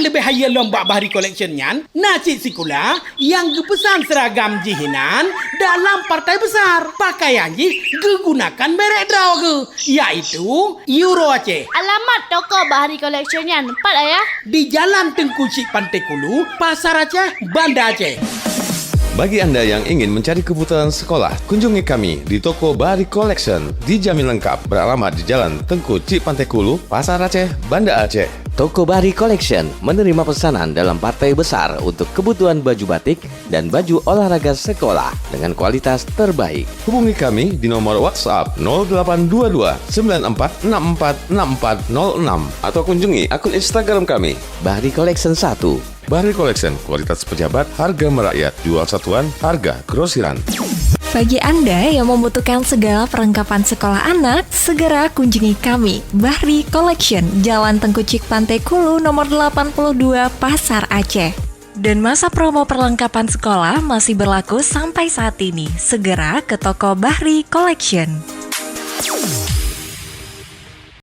yang lebih haya lomba Bahari Collection nyan, nasi sekolah yang gepesan seragam jihinan dalam partai besar. Pakaian ji gegunakan merek draw ge, yaitu Euro Aceh. Alamat toko Bahari Collection yan, empat ayah. Di Jalan Tengku Cik Pantai Kulu, Pasar Aceh, Banda Aceh. Bagi Anda yang ingin mencari kebutuhan sekolah, kunjungi kami di toko Bahari Collection. Dijamin lengkap, beralamat di Jalan Tengku Cik Pantai Kulu, Pasar Aceh, Banda Aceh. Toko Bahari Collection menerima pesanan dalam partai besar untuk kebutuhan baju batik dan baju olahraga sekolah dengan kualitas terbaik. Hubungi kami di nomor WhatsApp 0822 94646406 atau kunjungi akun Instagram kami. Bahari Collection 1. Bahari Collection, kualitas pejabat, harga merakyat, jual satuan, harga grosiran. Bagi Anda yang membutuhkan segala perlengkapan sekolah anak, segera kunjungi kami, Bahari Collection, Jalan Tengku Cik Pantai Kulu, nomor 82, Pasar Aceh. Dan masa promo perlengkapan sekolah masih berlaku sampai saat ini. Segera ke toko Bahari Collection.